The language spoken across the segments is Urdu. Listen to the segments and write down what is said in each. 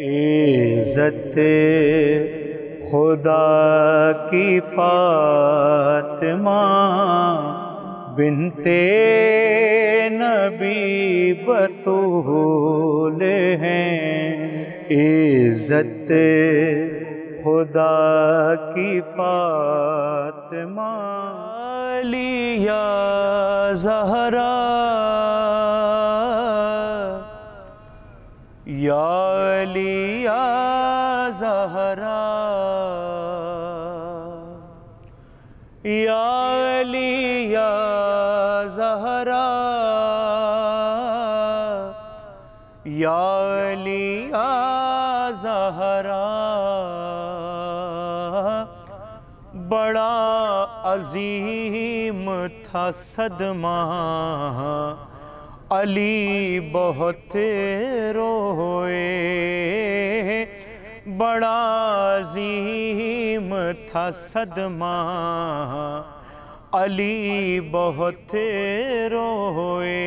عزت خدا کی فاطمہ بنت نبی بطول ہیں، عزت خدا کی فاطمہ علی یا زہرا یا علی یا زہرا یا علی یا زہرا یا علی یا زہرا، بڑا عظیم تھا صدمہ علی بہت روئے، بڑا عظیم تھا صدمہ علی بہت روئے،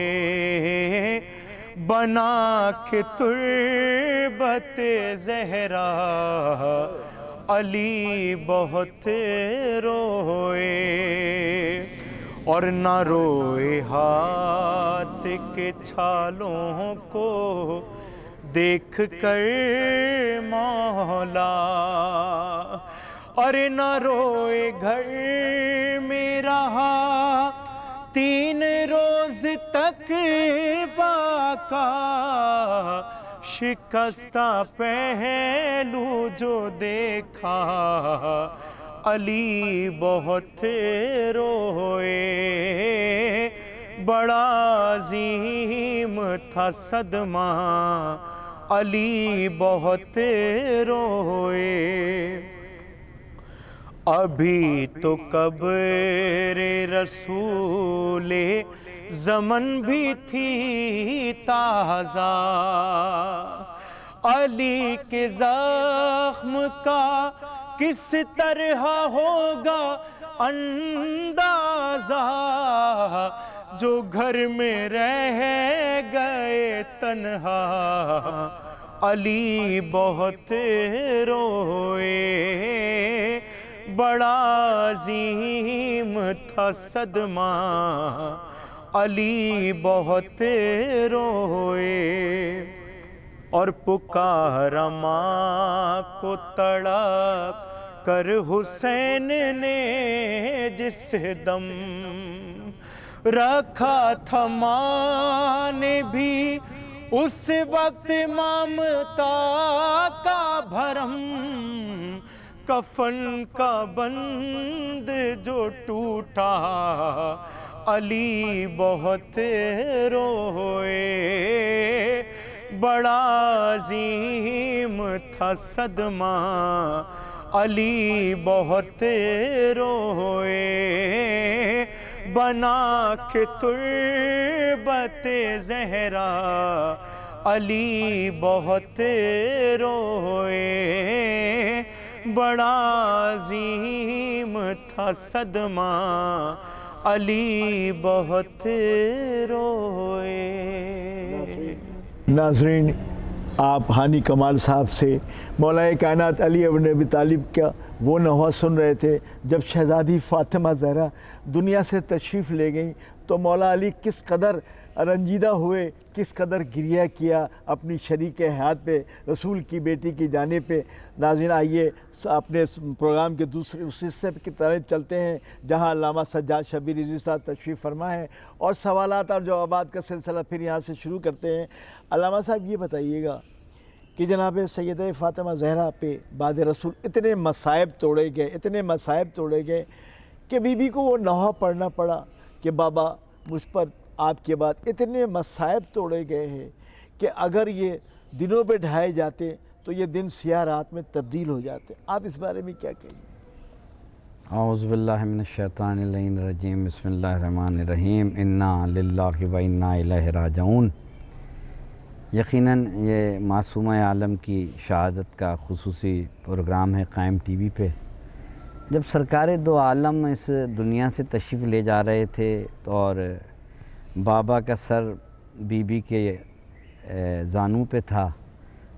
بنا کے تربت زہرا علی بہت روئے، اور نہ روئے ہاتھ کے چھالوں کو دیکھ کر مولا، اور نہ روئے گھر میں رہا 3 روز تک واقع، شکستہ پہلو جو دیکھا علی بہت روئے، بڑا عظیم تھا صدمہ علی بہت روئے، ابھی تو قبر رسول زمن بھی تھی تازہ، علی کے زخم کا کس طرح ہوگا اندازہ، جو گھر میں رہ گئے تنہا علی بہت روئے، بڑا عظیم تھا صدمہ علی بہت روئے، اور پکارا ماں کو تڑپ کر حسین نے جس دم، رکھا تھا ماں نے بھی اس وقت ممتا کا بھرم، کفن کا بند جو ٹوٹا علی بہت روئے، بڑا عظیم تھا صدمہ علی بہت روئے، بنا کے تربت زہرا علی بہت روئے، بڑا عظیم تھا صدمہ علی بہت روئے۔ ناظرین، آپ ہانی کمال صاحب سے مولا کائنات علی ابن ابی طالب کا وہ نوحہ سن رہے تھے جب شہزادی فاطمہ زہرا دنیا سے تشریف لے گئیں تو مولا علی کس قدر رنجیدہ ہوئے، کس قدر گریہ کیا اپنی شریک حیات پہ، رسول کی بیٹی کی جانب پہ۔ ناظرین، آئیے اپنے پروگرام کے دوسرے اس حصے کی طرف چلتے ہیں جہاں علامہ سجاد شبیر رضوی صاحب تشریف فرما ہے، اور سوالات اور جوابات کا سلسلہ پھر یہاں سے شروع کرتے ہیں۔ علامہ صاحب یہ بتائیے گا کہ جناب سیدہ فاطمہ زہرا پہ بعد رسول اتنے مصائب توڑے گئے کہ بی بی کو وہ نوحہ پڑھنا پڑا کہ بابا مجھ پر آپ کے بعد اتنے مصائب توڑے گئے ہیں کہ اگر یہ دنوں پہ ڈھائے جاتے تو یہ دن سیاہ رات میں تبدیل ہو جاتے، آپ اس بارے میں کیا کہیں؟ اعوذ باللہ من الشیطان اللعین الرجیم، بسم اللہ الرحمن الرحیم، انا للہ و انا الیہ راجعون۔ یقیناً یہ معصومہ عالم کی شہادت کا خصوصی پروگرام ہے قائم ٹی وی پہ۔ جب سرکار دو عالم اس دنیا سے تشریف لے جا رہے تھے اور بابا کا سر بی بی کے زانوں پہ تھا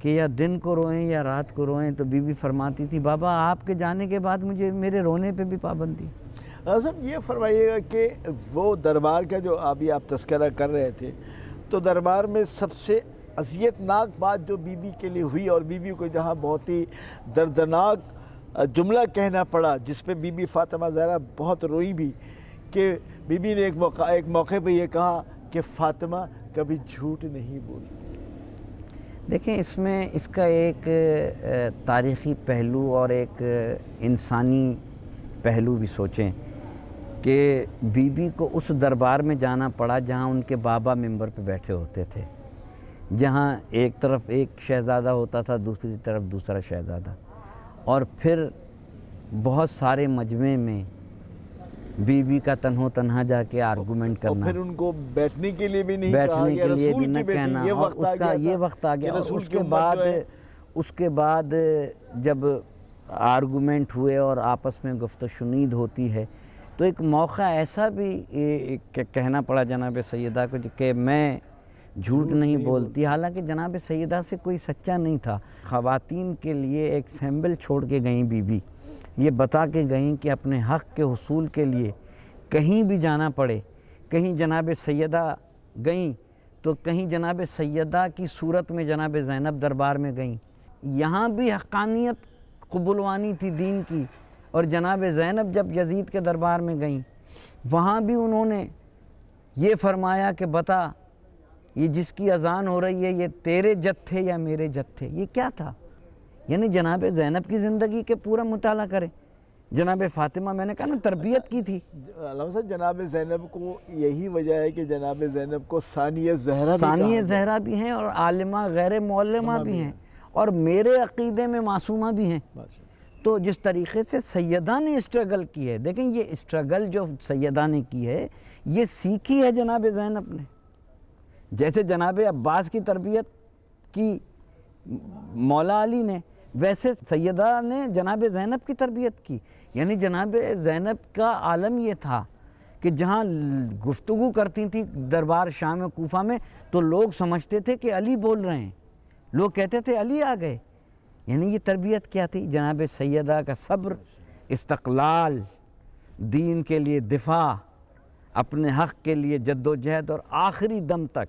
کہ یا دن کو روئیں یا رات کو روئیں، تو بی بی فرماتی تھی بابا آپ کے جانے کے بعد مجھے میرے رونے پہ بھی پابندی۔ صاحب یہ فرمائیے گا کہ وہ دربار کا جو ابھی آپ تذکرہ کر رہے تھے، تو دربار میں سب سے اذیت ناک بات جو بی بی کے لیے ہوئی، اور بی بی کو جہاں بہت ہی دردناک جملہ کہنا پڑا، جس پہ بی بی فاطمہ زہرا بہت روئی بھی، کہ بی بی نے ایک موقع پہ یہ کہا کہ فاطمہ کبھی جھوٹ نہیں بولتی۔ دیکھیں اس میں اس کا ایک تاریخی پہلو اور ایک انسانی پہلو بھی سوچیں کہ بی بی کو اس دربار میں جانا پڑا جہاں ان کے بابا منبر پہ بیٹھے ہوتے تھے، جہاں ایک طرف ایک شہزادہ ہوتا تھا، دوسری طرف دوسرا شہزادہ، اور پھر بہت سارے مجمع میں بی بی کا تنہا جا کے آرگومنٹ کرنا، اور پھر ان کو بیٹھنے کے لیے بھی نہیں کہا گیا، رسول کی بیٹی، یہ وقت آ گیا، اور اس کے بعد جب آرگومنٹ ہوئے اور آپس میں گفت و شنید ہوتی ہے، تو ایک موقع ایسا بھی کہنا پڑا جناب سیدہ کو کہ میں جھوٹ نہیں بولتی، حالانکہ جناب سیدہ سے کوئی سچا نہیں تھا۔ خواتین کے لیے ایک سیمبل چھوڑ کے گئیں بی بی، یہ بتا کے گئیں کہ اپنے حق کے حصول کے لیے کہیں بھی جانا پڑے، کہیں جناب سیدہ گئیں تو کہیں جناب سیدہ کی صورت میں جناب زینب دربار میں گئیں، یہاں بھی حقانیت قبولوانی تھی دین کی، اور جناب زینب جب یزید کے دربار میں گئیں وہاں بھی انہوں نے یہ فرمایا کہ بتا یہ جس کی اذان ہو رہی ہے یہ تیرے جد تھے یا میرے جد تھے، یہ کیا تھا؟ یعنی جناب زینب کی زندگی کے پورا مطالعہ کریں۔ جناب فاطمہ میں نے کہا نا تربیت کی تھی۔ علامہ صاحب جناب زینب کو یہی وجہ ہے کہ جناب زینب کو ثانیہ زہرا بھی ہیں اور عالمہ غیر معلمہ بھی ہیں، اور میرے عقیدے میں معصومہ بھی ہیں۔ تو جس طریقے سے سیدہ نے اسٹرگل کی ہے، دیکھیں یہ اسٹرگل جو سیدہ نے کی ہے یہ سیکھی ہے جناب زینب نے، جیسے جناب عباس کی تربیت کی مولا علی نے، ویسے سیدہ نے جناب زینب کی تربیت کی۔ یعنی جناب زینب کا عالم یہ تھا کہ جہاں گفتگو کرتی تھی دربار شام و کوفہ میں تو لوگ سمجھتے تھے کہ علی بول رہے ہیں، لوگ کہتے تھے علی آ گئے۔ یعنی یہ تربیت کیا تھی جناب سیدہ کا؟ صبر، استقلال، دین کے لیے دفاع، اپنے حق کے لیے جد و جہد، اور آخری دم تک،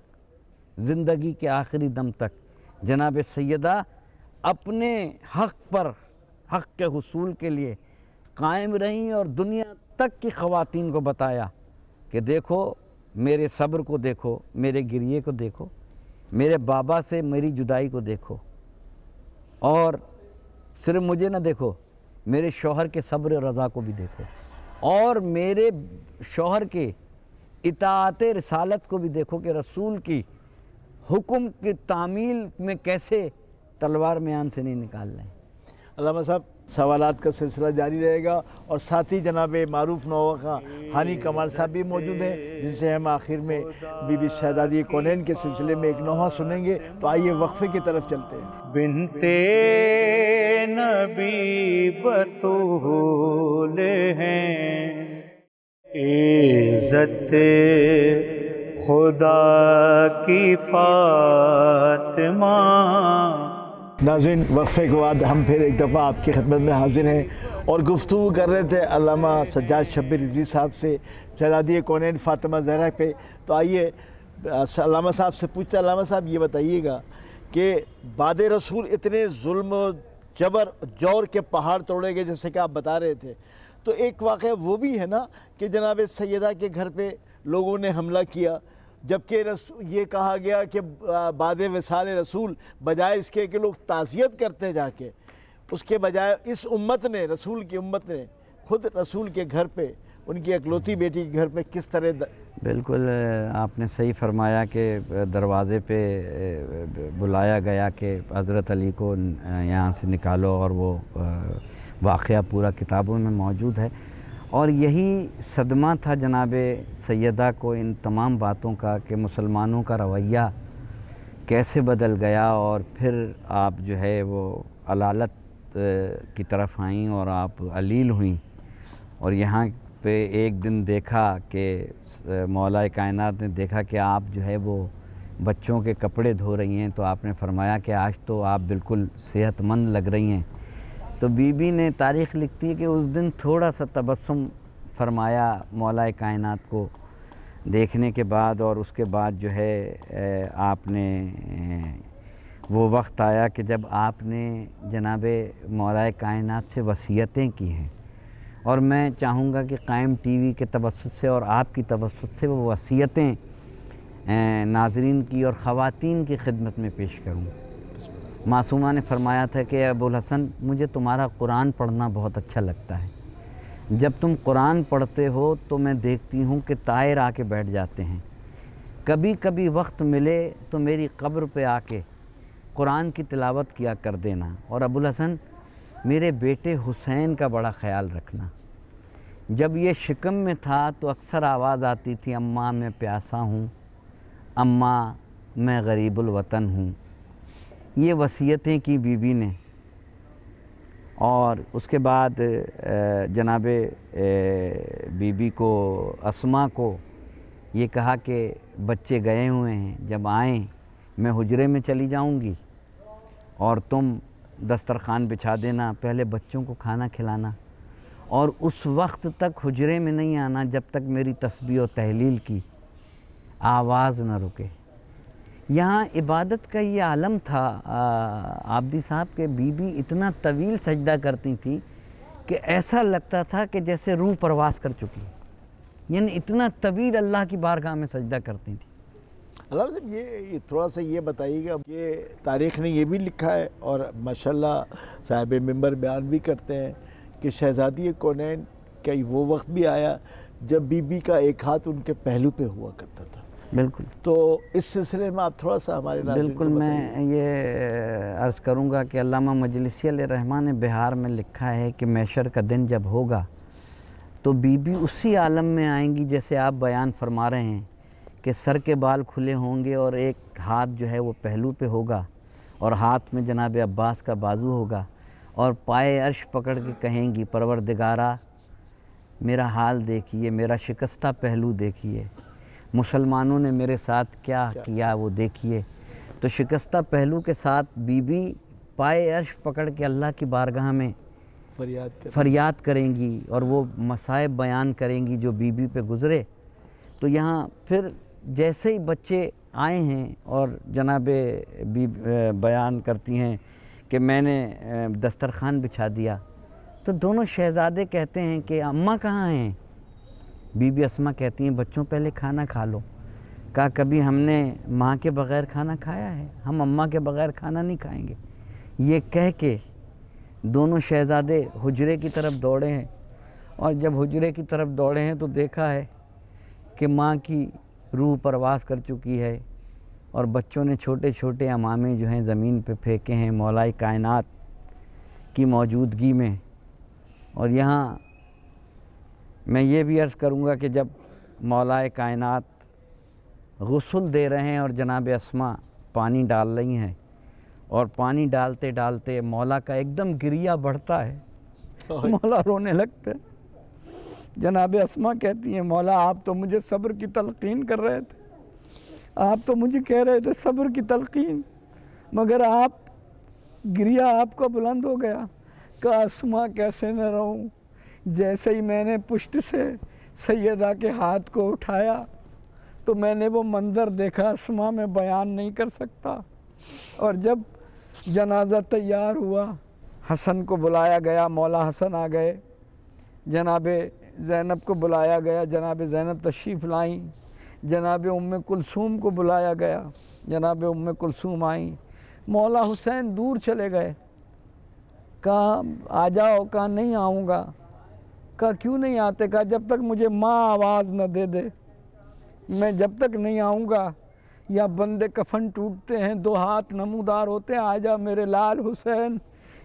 زندگی کے آخری دم تک جناب سیدہ اپنے حق پر، حق کے حصول کے لیے قائم رہیں، اور دنیا تک کی خواتین کو بتایا کہ دیکھو میرے صبر کو دیکھو، میرے گریے کو دیکھو، میرے بابا سے میری جدائی کو دیکھو، اور صرف مجھے نہ دیکھو، میرے شوہر کے صبر رضا کو بھی دیکھو، اور میرے شوہر کے اطاعت رسالت کو بھی دیکھو کہ رسول کی حکم کی تعمیل میں کیسے تلوار میان سے نہیں نکال رہے ہیں۔ علامہ صاحب سوالات کا سلسلہ جاری رہے گا، اور ساتھ ہی جناب معروف نوخہ ہانی کمال صاحب بھی موجود ہیں، جن سے ہم آخر میں بی بی شہزادی کونین کے سلسلے میں ایک نوحہ سنیں گے۔ تو آئیے وقفے کی طرف چلتے ہیں۔ بنتے نبی بطول ہیں، عزت خدا کی فاطمہ۔ ناظرین وقفے کے بعد ہم پھر ایک دفعہ آپ کی خدمت میں حاضر ہیں، اور گفتگو کر رہے تھے علامہ سجاد شبیر رضوی صاحب سے شہزادی کونین فاطمہ زہرا پہ۔ تو آئیے علامہ صاحب سے پوچھتے ہیں، علامہ صاحب یہ بتائیے گا کہ بعد رسول اتنے ظلم و جبر جور کے پہاڑ توڑے گئے جیسے کہ آپ بتا رہے تھے، تو ایک واقعہ وہ بھی ہے نا کہ جناب سیدہ کے گھر پہ لوگوں نے حملہ کیا، جبکہ یہ کہا گیا کہ بعد وصال رسول بجائے اس کے کہ لوگ تعزیت کرتے جا کے، اس کے بجائے اس امت نے، رسول کی امت نے خود رسول کے گھر پہ، ان کی اکلوتی بیٹی کے گھر پہ کس طرح بالکل آپ نے صحیح فرمایا کہ دروازے پہ بلایا گیا کہ حضرت علی کو یہاں سے نکالو، اور وہ واقعہ پورا کتابوں میں موجود ہے، اور یہی صدمہ تھا جناب سیدہ کو ان تمام باتوں کا کہ مسلمانوں کا رویہ کیسے بدل گیا، اور پھر آپ جو ہے وہ علالت کی طرف آئیں اور آپ علیل ہوئیں، اور یہاں پہ ایک دن دیکھا کہ مولا کائنات نے دیکھا کہ آپ جو ہے وہ بچوں کے کپڑے دھو رہی ہیں تو آپ نے فرمایا کہ آج تو آپ بالکل صحت مند لگ رہی ہیں. تو بی بی نے تاریخ لکھتی ہے کہ اس دن تھوڑا سا تبسم فرمایا مولا کائنات کو دیکھنے کے بعد، اور اس کے بعد جو ہے آپ نے وہ وقت آیا کہ جب آپ نے جناب مولا کائنات سے وصیتیں کی ہیں، اور میں چاہوں گا کہ قائم ٹی وی کے توسط سے اور آپ کی توسط سے وہ وصیتیں ناظرین کی اور خواتین کی خدمت میں پیش کروں. معصومہ نے فرمایا تھا کہ ابوالحسن مجھے تمہارا قرآن پڑھنا بہت اچھا لگتا ہے. جب تم قرآن پڑھتے ہو تو میں دیکھتی ہوں کہ طائر آ کے بیٹھ جاتے ہیں. کبھی کبھی وقت ملے تو میری قبر پہ آ کے قرآن کی تلاوت کیا کر دینا، اور ابوالحسن میرے بیٹے حسین کا بڑا خیال رکھنا. جب یہ شکم میں تھا تو اکثر آواز آتی تھی اماں میں پیاسا ہوں، اماں میں غریب الوطن ہوں. یہ وصیتیں کی بی بی نے، اور اس کے بعد جناب بی بی کو اسماء کو یہ کہا کہ بچے گئے ہوئے ہیں، جب آئیں میں حجرے میں چلی جاؤں گی اور تم دسترخوان بچھا دینا، پہلے بچوں کو کھانا کھلانا، اور اس وقت تک حجرے میں نہیں آنا جب تک میری تسبیح و تحلیل کی آواز نہ رکے. یہاں عبادت کا یہ عالم تھا عابدی صاحب کے بی بی اتنا طویل سجدہ کرتی تھی کہ ایسا لگتا تھا کہ جیسے روح پرواز کر چکی، یعنی اتنا طویل اللہ کی بارگاہ میں سجدہ کرتی تھی. علامہ صاحب یہ تھوڑا سا یہ بتائیے گا کہ تاریخ نے یہ بھی لکھا ہے اور ماشاءاللہ صاحب ممبر بیان بھی کرتے ہیں کہ شہزادی کونین کا وہ وقت بھی آیا جب بی بی کا ایک ہاتھ ان کے پہلو پہ ہوا کرتا تھا. بالکل. تو اس سلسلے میں آپ تھوڑا سا ہمارے ناظرین بالکل کو میں یہ عرض کروں گا کہ علامہ مجلسی علیہ رحمہ نے بہار میں لکھا ہے کہ محشر کا دن جب ہوگا تو بی بی اسی عالم میں آئیں گی جیسے آپ بیان فرما رہے ہیں کہ سر کے بال کھلے ہوں گے اور ایک ہاتھ جو ہے وہ پہلو پہ ہوگا اور ہاتھ میں جناب عباس کا بازو ہوگا، اور پائے عرش پکڑ کے کہیں گی پروردگارا میرا حال دیکھیے، میرا شکستہ پہلو دیکھیے، مسلمانوں نے میرے ساتھ کیا کیا وہ دیکھیے. تو شکستہ پہلو کے ساتھ بی بی پائے عرش پکڑ کے اللہ کی بارگاہ میں فریاد کریں گی اور وہ مصائب بیان کریں گی جو بی بی پہ گزرے. تو یہاں پھر جیسے ہی بچے آئے ہیں اور جناب بیان کرتی ہیں کہ میں نے دسترخوان بچھا دیا، تو دونوں شہزادے کہتے ہیں کہ اماں کہاں ہیں؟ بی بی اسماء کہتی ہیں بچوں پہلے کھانا کھا لو. کہا کبھی ہم نے ماں کے بغیر کھانا کھایا ہے؟ ہم اماں کے بغیر کھانا نہیں کھائیں گے. یہ کہہ کے دونوں شہزادے حجرے کی طرف دوڑے ہیں، اور جب حجرے کی طرف دوڑے ہیں تو دیکھا ہے کہ ماں کی روح پرواز کر چکی ہے اور بچوں نے چھوٹے چھوٹے امامے جو ہیں زمین پہ پھینکے ہیں مولا کائنات کی موجودگی میں. اور یہاں میں یہ بھی عرض کروں گا کہ جب مولا کائنات غسل دے رہے ہیں اور جناب اسماء پانی ڈال رہی ہیں، اور پانی ڈالتے ڈالتے مولا کا ایک دم گریہ بڑھتا ہے، مولا رونے لگتے. جناب اسماء کہتی ہیں مولا آپ تو مجھے صبر کی تلقین کر رہے تھے، آپ تو مجھے کہہ رہے تھے صبر کی تلقین، مگر آپ گریہ آپ کا بلند ہو گیا. کہ اسماء کیسے نہ رہوں، جیسے ہی میں نے پشت سے سیدہ کے ہاتھ کو اٹھایا تو میں نے وہ منظر دیکھا اسماء میں بیان نہیں کر سکتا. اور جب جنازہ تیار ہوا حسن کو بلایا گیا، مولا حسن آ گئے، جناب زینب کو بلایا گیا، جناب زینب تشریف لائیں، جناب ام کلثوم کو بلایا گیا، جناب ام کلثوم آئیں، مولا حسین دور چلے گئے. کہا آ جاؤ، کہا نہیں آؤں گا. کہا کیوں نہیں آتے؟ کہا جب تک مجھے ماں آواز نہ دے دے میں جب تک نہیں آؤں گا. یا بندے کفن ٹوٹتے ہیں دو ہاتھ نمودار ہوتے ہیں، آ جا میرے لال حسین.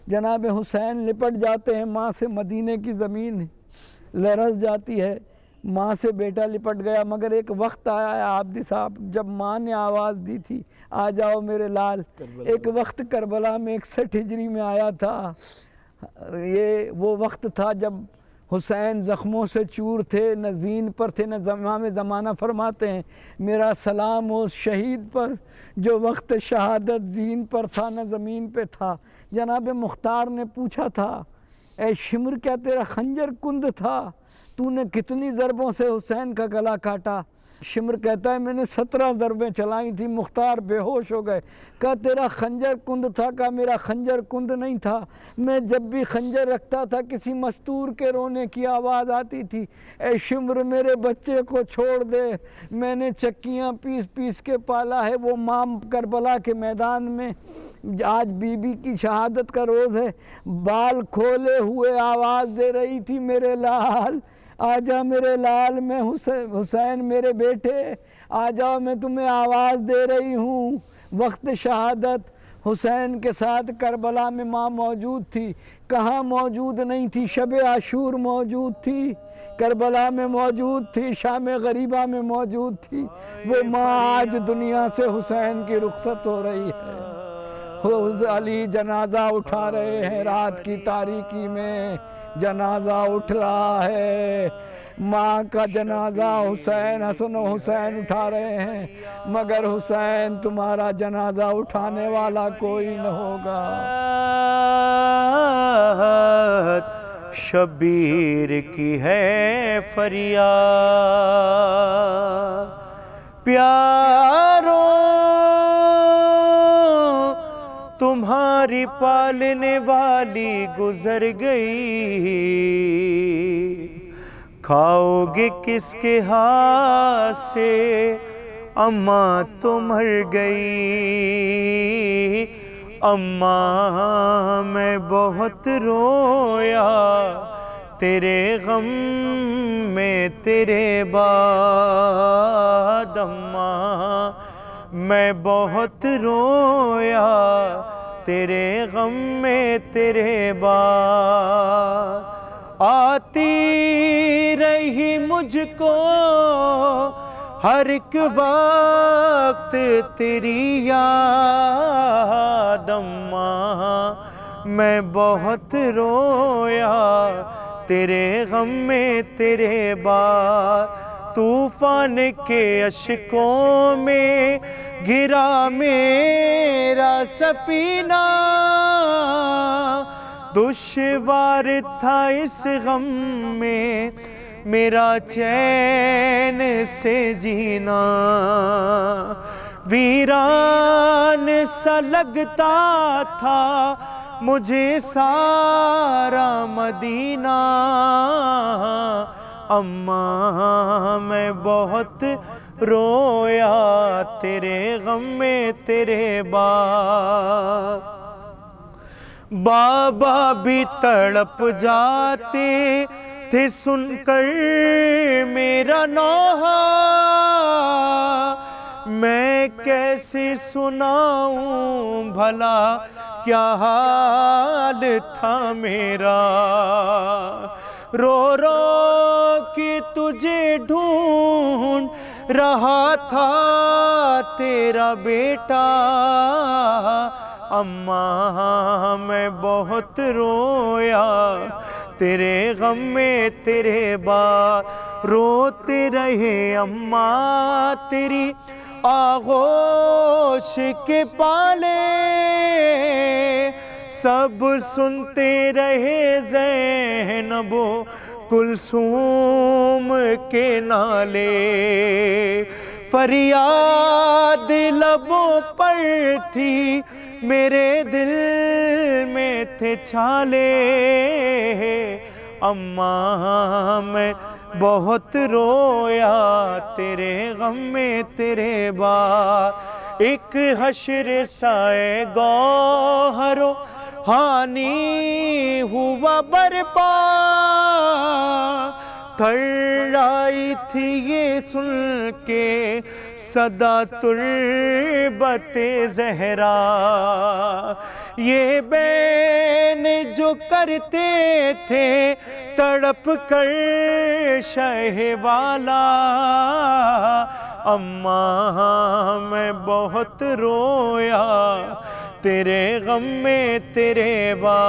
جناب حسین لپٹ جاتے ہیں ماں سے، مدینے کی زمین لرز جاتی ہے، ماں سے بیٹا لپٹ گیا. مگر ایک وقت آیا ہے عابدی صاحب جب ماں نے آواز دی تھی آ جاؤ میرے لال، ایک وقت کربلا میں 61 ہجری میں آیا تھا. یہ وہ وقت تھا جب حسین زخموں سے چور تھے، نہ زین پر تھے، نہ امام زمانہ فرماتے ہیں میرا سلام اس شہید پر جو وقت شہادت زین پر تھا نہ زمین پہ تھا۔ جناب مختار نے پوچھا تھا اے شمر کیا تیرا خنجر کند تھا؟ تو نے کتنی ضربوں سے حسین کا گلا کاٹا؟ شمر کہتا ہے میں نے 17 ضربیں چلائی تھی، مختار بے ہوش ہو گئے۔ کہا تیرا خنجر کند تھا؟ کہا میرا خنجر کند نہیں تھا، میں جب بھی خنجر رکھتا تھا کسی مستور کے رونے کی آواز آتی تھی۔ اے شمر میرے بچے کو چھوڑ دے، میں نے چکیاں پیس پیس کے پالا ہے۔ وہ ماں کربلا کے میدان میں آج بی بی کی شہادت کا روز ہے، بال کھولے ہوئے آواز دے رہی تھی میرے لال آجا میرے لال، میں حسین میرے بیٹے آجاؤ، میں تمہیں آواز دے رہی ہوں۔ وقت شہادت حسین کے ساتھ کربلا میں ماں موجود تھی، کہاں موجود نہیں تھی؟ شب عاشور موجود تھی، کربلا میں موجود تھی، شام غریبہ میں موجود تھی۔ وہ ماں آج دنیا سے حسین کی رخصت ہو رہی ہے۔ علی جنازہ اٹھا رہے ہیں، رات کی تاریکی میں جنازہ اٹھ رہا ہے، ماں کا جنازہ حسین، حسن و حسین اٹھا رہے ہیں، مگر حسین تمہارا جنازہ اٹھانے والا کوئی نہ ہوگا۔ شبیر کی ہے فریاد پیارو، تمہاری پالنے والی گزر گئی، کھاؤ گے کس کے ہاتھ سے؟ اماں تو مر گئی۔ اماں میں بہت رویا تیرے غم میں تیرے بعد، اماں میں بہت رویا تیرے غم میں تیرے بعد۔ آتی رہی مجھ کو ہر ایک وقت تیری یاد، اماں میں بہت رویا تیرے غم میں تیرے بعد۔ طوفان کے اشکوں میں گرا میرا سفینہ، دشوار تھا اس غم میں میرا چین سے جینا، ویران سا لگتا تھا مجھے سارا مدینہ، اماں میں بہت رویا تیرے غم میں تیرے بعد۔ بابا بھی تڑپ جاتے تھے سن کر میرا نوحہ، میں کیسے سناؤں بھلا کیا حال تھا میرا، رو رو کے تجھے ڈھونڈ رہا تھا تیرا بیٹا، اماں میں بہت رویا تیرے غم میں تیرے بعد۔ روتے رہے اماں تیری آغوش کے پالے، سب سنتے رہے زینب و کلثوم کے نالے، فریاد لبوں پر تھی میرے دل میں تھے چھالے، اماں میں بہت رویا تیرے غم میں تیرے بعد۔ ایک حشر سائے گوہر و ہانی ہوا برپا، تھر آئی تھی یہ سن کے صدا تربت زہرا، یہ بین جو کرتے تھے تڑپ کر شہ والا، اماں میں بہت رویا تیرے غم میں تیرے بعد۔